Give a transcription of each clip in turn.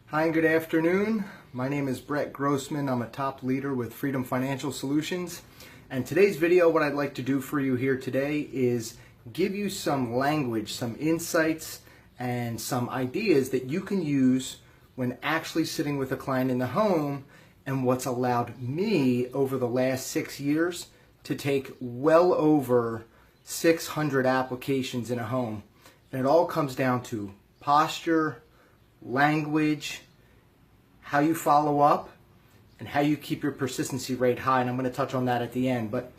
Hi and good afternoon. My name is Brett Grossman. I'm a top leader with Freedom Financial Solutions. And today's video, what I'd like to do for you here today is give you some language, some insights, and some ideas that you can use when actually sitting with a client in the home, and what's allowed me over the last 6 years to take well over 600 applications in a home. And it all comes down to posture, language, how you follow up, and how you keep your persistency rate high. And I'm going to touch on that at the end. But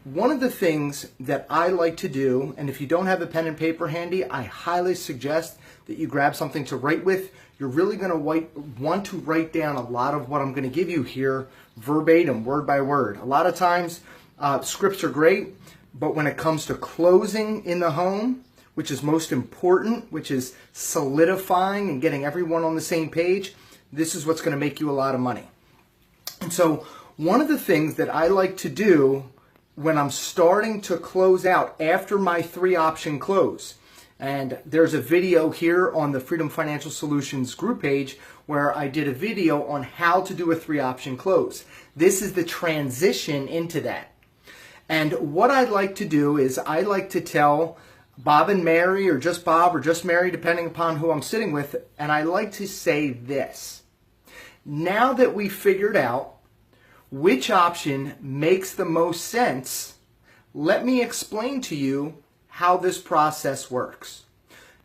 one of the things that I like to do, and if you don't have a pen and paper handy, I highly suggest that you grab something to write with. You're really going to want to write down a lot of what I'm going to give you here verbatim, word by word. A lot of times scripts are great, but when it comes to closing in the home, which is most important, which is solidifying and getting everyone on the same page, this is what's going to make you a lot of money. And so one of the things that I like to do when I'm starting to close out after my 3-option close, and there's a video here on the Freedom Financial Solutions group page where I did a video on how to do a 3-option close. This is the transition into that. And what I'd like to do is I like to tell Bob and Mary, or just Bob, or just Mary, depending upon who I'm sitting with, and I like to say this. Now that we figured out which option makes the most sense, let me explain to you how this process works.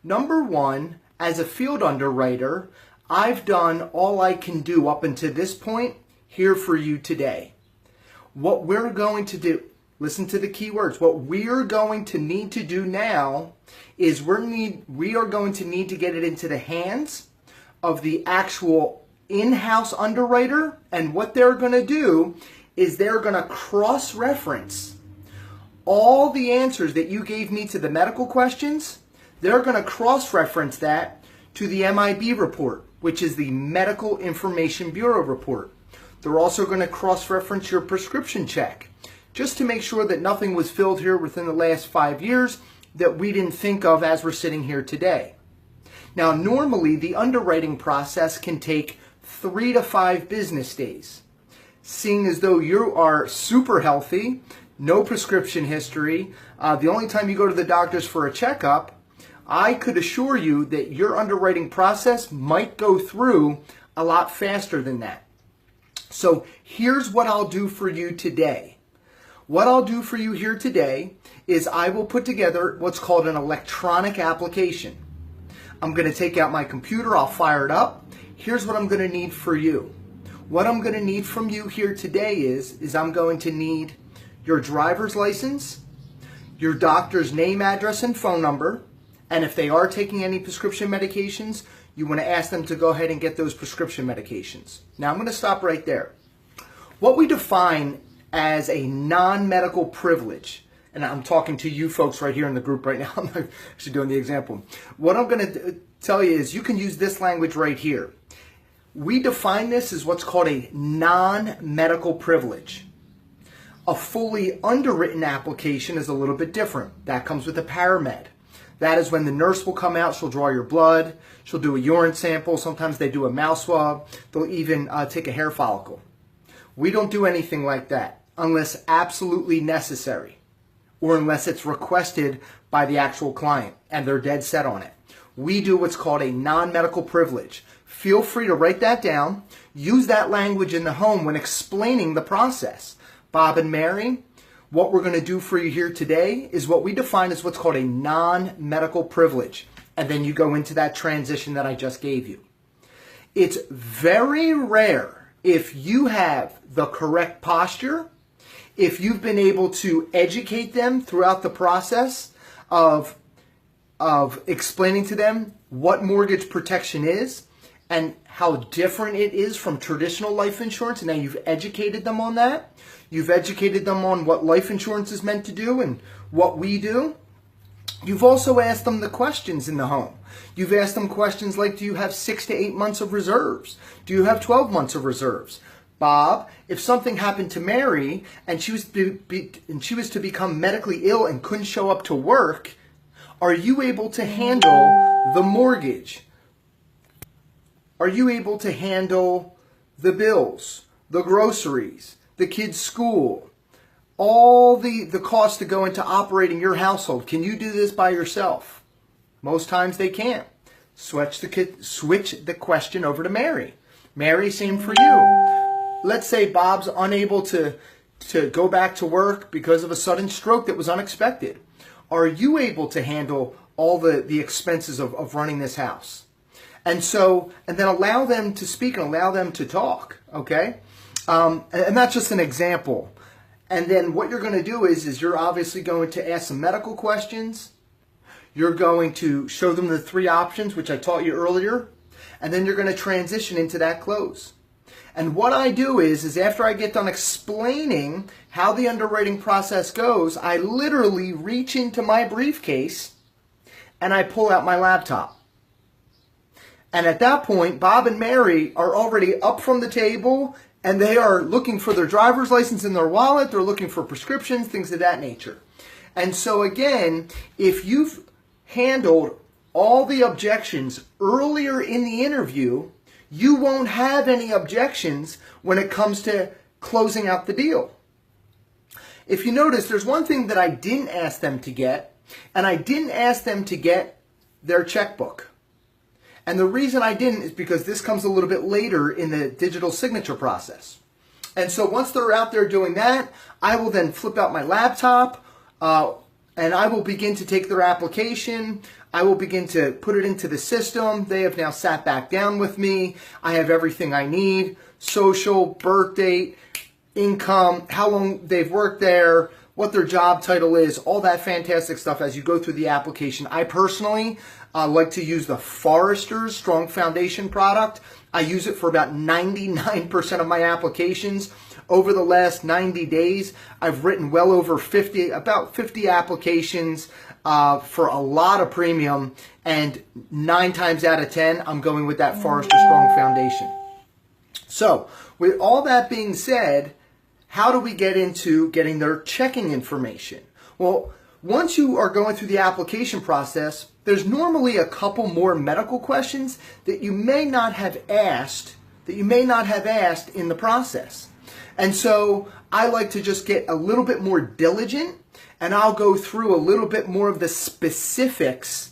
Number one, as a field underwriter, I've done all I can do up until this point here for you today. What we're going to do, listen to the key words. What we're going to need to do now is we are going to need to get it into the hands of the actual in-house underwriter, and what they're going to do is they're going to cross-reference all the answers that you gave me to the medical questions. They're going to cross-reference that to the MIB report, which is the Medical Information Bureau report. They're also going to cross-reference your prescription check, just to make sure that nothing was filled here within the last 5 years that we didn't think of as we're sitting here today. Now, normally the underwriting process can take 3 to 5 business days. Seeing as though you are super healthy, no prescription history, the only time you go to the doctors for a checkup, I could assure you that your underwriting process might go through a lot faster than that. So here's what I'll do for you today. What I'll do for you here today is I will put together what's called an electronic application. I'm going to take out my computer, I'll fire it up. Here's what I'm going to need for you. What I'm going to need from you here today is I'm going to need your driver's license, your doctor's name, address, and phone number, and if they are taking any prescription medications, you want to ask them to go ahead and get those prescription medications. Now I'm going to stop right there. What we define as a non-medical privilege, and I'm talking to you folks right here in the group right now, I'm actually doing the example. What I'm going to tell you is you can use this language right here. We define this as what's called a non-medical privilege. A fully underwritten application is a little bit different. That comes with a paramed. That is when the nurse will come out, she'll draw your blood, she'll do a urine sample, sometimes they do a mouth swab, they'll even take a hair follicle. We don't do anything like that unless absolutely necessary or unless it's requested by the actual client and they're dead set on it. We do what's called a non-medical privilege. Feel free to write that down. Use that language in the home when explaining the process. Bob and Mary, what we're going to do for you here today is what we define as what's called a non-medical privilege. And then you go into that transition that I just gave you. It's very rare if you have the correct posture, if you've been able to educate them throughout the process of explaining to them what mortgage protection is and how different it is from traditional life insurance. And now you've educated them on that. You've educated them on what life insurance is meant to do and what we do. You've also asked them the questions in the home. You've asked them questions like, do you have 6 to 8 months of reserves? Do you have 12 months of reserves? Bob, if something happened to Mary and she was to become medically ill and couldn't show up to work, are you able to handle the mortgage? Are you able to handle the bills, the groceries, the kids' school, all the costs that go into operating your household? Can you do this by yourself? Most times they can't. Switch the question over to Mary. Mary, same for you. Let's say Bob's unable to go back to work because of a sudden stroke that was unexpected. Are you able to handle all the expenses of running this house? And then allow them to speak and allow them to talk, okay? And that's just an example. And then what you're going to do is you're obviously going to ask some medical questions. You're going to show them the 3 options, which I taught you earlier. And then you're going to transition into that close. And what I do is after I get done explaining how the underwriting process goes, I literally reach into my briefcase and I pull out my laptop. And at that point, Bob and Mary are already up from the table and they are looking for their driver's license in their wallet. They're looking for prescriptions, things of that nature. And so again, if you've handled all the objections earlier in the interview, you won't have any objections when it comes to closing out the deal. If you notice, there's one thing that I didn't ask them to get, and I didn't ask them to get their checkbook. And the reason I didn't is because this comes a little bit later in the digital signature process. And so once they're out there doing that, I will then flip out my laptop and I will begin to take their application. I will begin to put it into the system. They have now sat back down with me. I have everything I need: social, birth date, income, how long they've worked there, what their job title is, all that fantastic stuff as you go through the application. I personally like to use the Forrester's Strong Foundation product. I use it for about 99% of my applications. Over the last 90 days, I've written well over about 50 applications for a lot of premium, and 9 times out of 10, I'm going with that Forrester Strong Foundation. So, with all that being said, how do we get into getting their checking information? Well, once you are going through the application process, there's normally a couple more medical questions that you may not have asked in the process. And so I like to just get a little bit more diligent, and I'll go through a little bit more of the specifics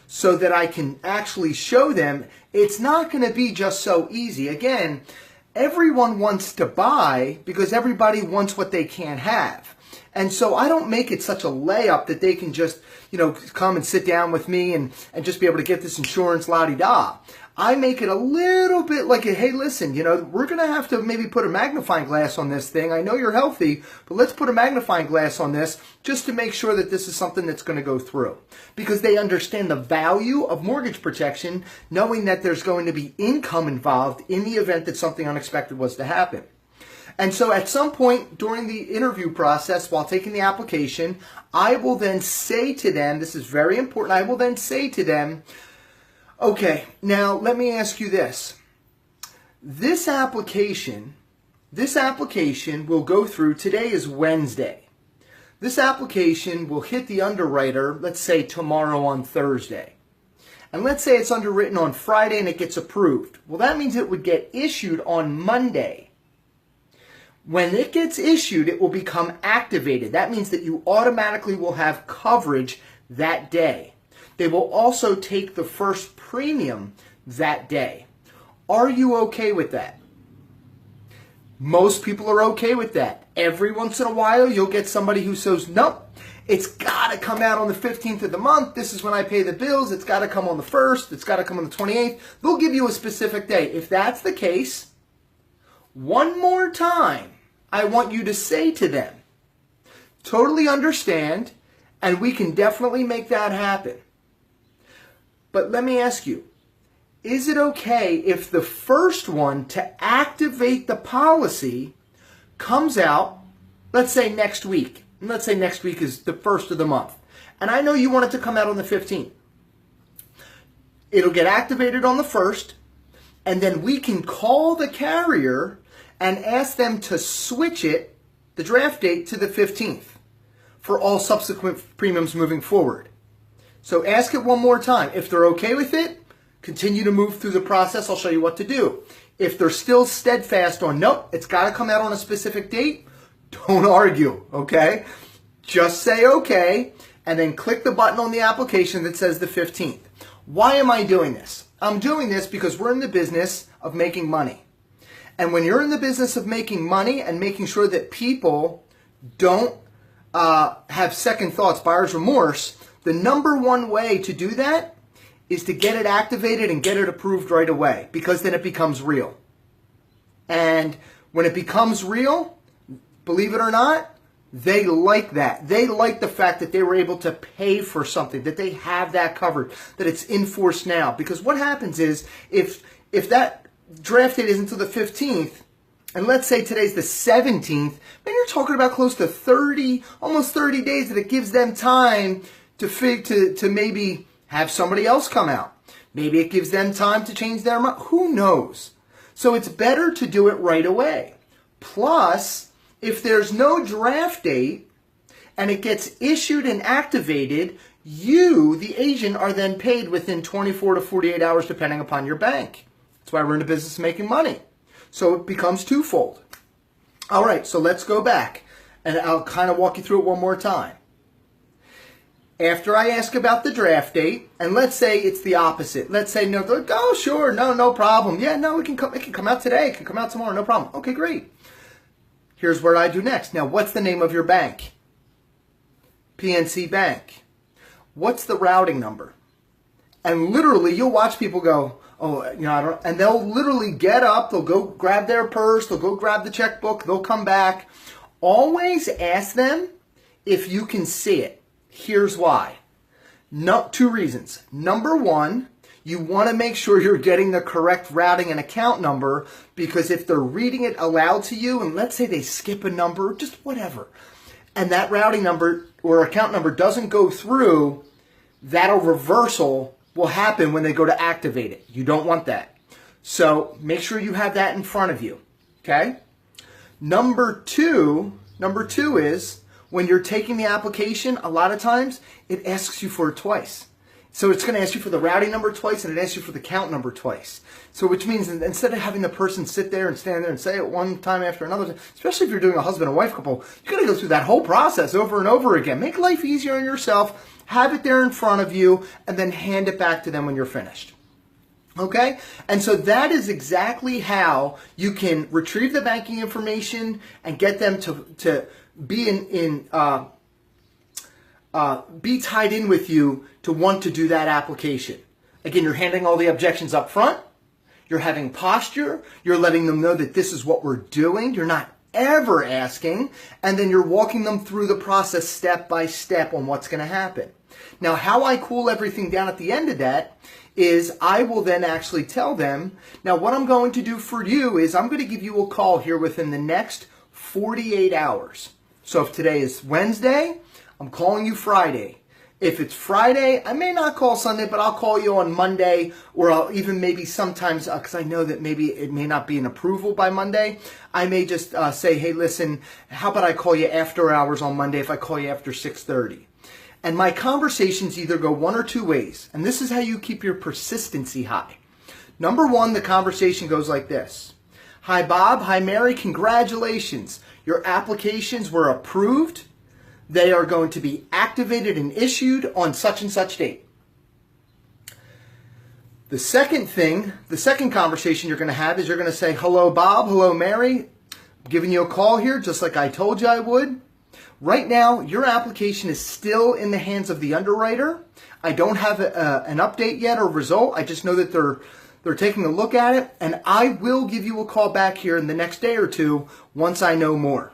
so that I can actually show them it's not going to be just so easy. Again, everyone wants to buy because everybody wants what they can't have. And so I don't make it such a layup that they can just, come and sit down with me and just be able to get this insurance la-di-da. I make it a little bit like, hey, listen, we're going to have to maybe put a magnifying glass on this thing. I know you're healthy, but let's put a magnifying glass on this just to make sure that this is something that's going to go through. Because they understand the value of mortgage protection, knowing that there's going to be income involved in the event that something unexpected was to happen. And so at some point during the interview process, while taking the application, I will then say to them, this is very important, I will then say to them, okay, now let me ask you this. This application will go through, today is Wednesday. This application will hit the underwriter, let's say tomorrow on Thursday. And let's say it's underwritten on Friday and it gets approved. Well, that means it would get issued on Monday. When it gets issued, it will become activated. That means that you automatically will have coverage that day. They will also take the first premium that day. Are you okay with that? Most people are okay with that. Every once in a while, you'll get somebody who says, nope, it's got to come out on the 15th of the month. This is when I pay the bills. It's got to come on the 1st. It's got to come on the 28th. They'll give you a specific day. If that's the case, one more time, I want you to say to them, totally understand, and we can definitely make that happen. But let me ask you, is it okay if the first one to activate the policy comes out, let's say next week? And let's say next week is the 1st of the month. And I know you want it to come out on the 15th. It'll get activated on the 1st, and then we can call the carrier and ask them to switch it, the draft date, to the 15th for all subsequent premiums moving forward. So ask it one more time. If they're okay with it, continue to move through the process. I'll show you what to do. If they're still steadfast on, nope, it's got to come out on a specific date, don't argue, okay? Just say okay, and then click the button on the application that says the 15th. Why am I doing this? I'm doing this because we're in the business of making money. And when you're in the business of making money and making sure that people don't have second thoughts, buyer's remorse, the number one way to do that is to get it activated and get it approved right away, because then it becomes real. And when it becomes real, believe it or not, they like that. They like the fact that they were able to pay for something, that they have that covered, that it's in force now. Because what happens is, if that draft date is until the 15th, and let's say today's the 17th, then you're talking about close to 30, almost 30 days that it gives them time to maybe have somebody else come out. Maybe it gives them time to change their mind. Who knows? So it's better to do it right away. Plus, if there's no draft date and it gets issued and activated, you, the agent, are then paid within 24 to 48 hours depending upon your bank. That's why we're in the business of making money. So it becomes twofold. All right, so let's go back and I'll kind of walk you through it one more time. After I ask about the draft date, and let's say it's the opposite. Let's say no, they're like, oh sure, no problem. Yeah, no, it can come out today, it can come out tomorrow, no problem. Okay, great. Here's what I do next. Now, what's the name of your bank? PNC Bank. What's the routing number? And literally, you'll watch people go, oh, you know, I don't, and they'll literally get up, they'll go grab their purse, they'll go grab the checkbook, they'll come back. Always ask them if you can see it. Here's why. No, two reasons. Number one, you want to make sure you're getting the correct routing and account number, because if they're reading it aloud to you, and let's say they skip a number, just whatever, and that routing number or account number doesn't go through, that reversal will happen when they go to activate it. You don't want that. So make sure you have that in front of you, okay? Number two is, when you're taking the application, a lot of times it asks you for it twice. So it's going to ask you for the routing number twice, and it asks you for the account number twice. So which means instead of having the person sit there and stand there and say it one time after another, especially if you're doing a husband and wife couple, you got to go through that whole process over and over again. Make life easier on yourself, have it there in front of you, and then hand it back to them when you're finished. Okay? And so that is exactly how you can retrieve the banking information and get them to be be tied in with you to want to do that application. Again, you're handling all the objections up front. You're having posture. You're letting them know that this is what we're doing. You're not ever asking. And then you're walking them through the process step by step on what's going to happen. Now, how I cool everything down at the end of that is I will then actually tell them, now what I'm going to do for you is I'm going to give you a call here within the next 48 hours. So if today is Wednesday, I'm calling you Friday. If it's Friday, I may not call Sunday, but I'll call you on Monday, or I'll even maybe sometimes, because I know that maybe it may not be an approval by Monday, I may just say, hey, listen, how about I call you after hours on Monday if I call you after 6:30? And my conversations either go one or two ways, and this is how you keep your persistency high. Number one, the conversation goes like this. Hi, Bob. Hi, Mary. Congratulations. Your applications were approved. They are going to be activated and issued on such and such date. The second conversation you're going to have is you're going to say, hello, Bob. Hello, Mary. I'm giving you a call here just like I told you I would. Right now, your application is still in the hands of the underwriter. I don't have an update yet or result. I just know that they're taking a look at it, and I will give you a call back here in the next day or two once I know more.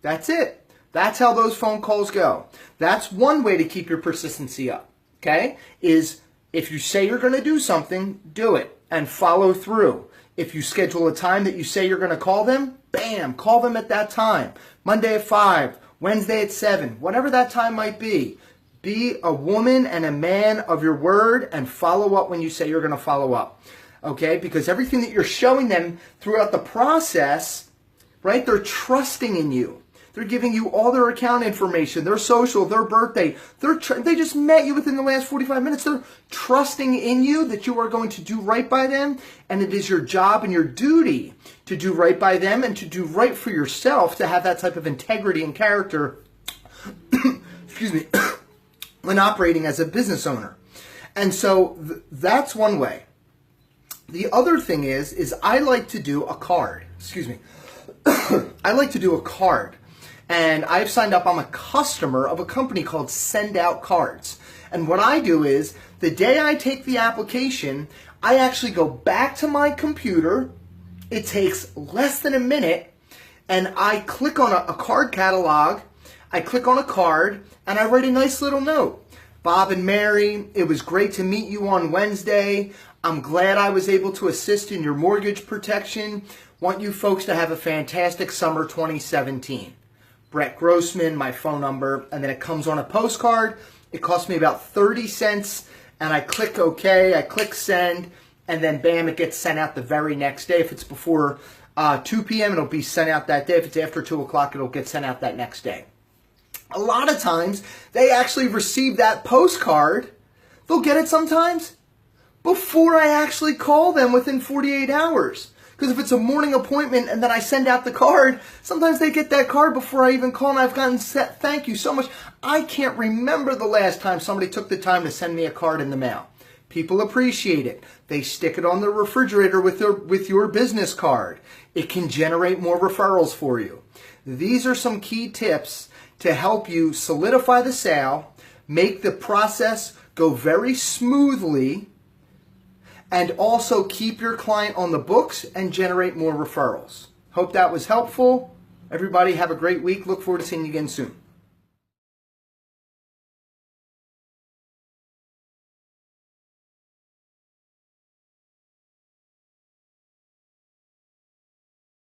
That's it. That's how those phone calls go. That's one way to keep your persistency up, okay? Is if you say you're going to do something, do it and follow through. If you schedule a time that you say you're going to call them, bam, call them at that time. Monday at 5, Wednesday at 7, whatever that time might be. Be a woman and a man of your word and follow up when you say you're going to follow up, okay? Because everything that you're showing them throughout the process, right, they're trusting in you. They're giving you all their account information, their social, their birthday. They just met you within the last 45 minutes. They're trusting in you that you are going to do right by them, and it is your job and your duty to do right by them and to do right for yourself, to have that type of integrity and character excuse me, when operating as a business owner. And so that's one way. The other thing is I like to do a card. Excuse me. I like to do a card. And I've signed up. I'm a customer of a company called Send Out Cards. And what I do is, the day I take the application, I actually go back to my computer. It takes less than a minute. And I click on a card catalog. I click on a card. And I write a nice little note. Bob and Mary, it was great to meet you on Wednesday. I'm glad I was able to assist in your mortgage protection. Want you folks to have a fantastic summer 2017. Brett Grossman, my phone number, and then it comes on a postcard. It costs me about 30 cents, and I click OK, I click send, and then bam, it gets sent out the very next day. If it's before 2 p.m., it'll be sent out that day. If it's after 2 o'clock, it'll get sent out that next day. A lot of times, they actually receive that postcard. They'll get it sometimes before I actually call them within 48 hours. Because if it's a morning appointment and then I send out the card, sometimes they get that card before I even call, and I've gotten set. Thank you so much. I can't remember the last time somebody took the time to send me a card in the mail. People appreciate it. They stick it on the refrigerator with your business card. It can generate more referrals for you. These are some key tips to help you solidify the sale, make the process go very smoothly, and also keep your client on the books and generate more referrals. Hope that was helpful. Everybody have a great week. Look forward to seeing you again soon.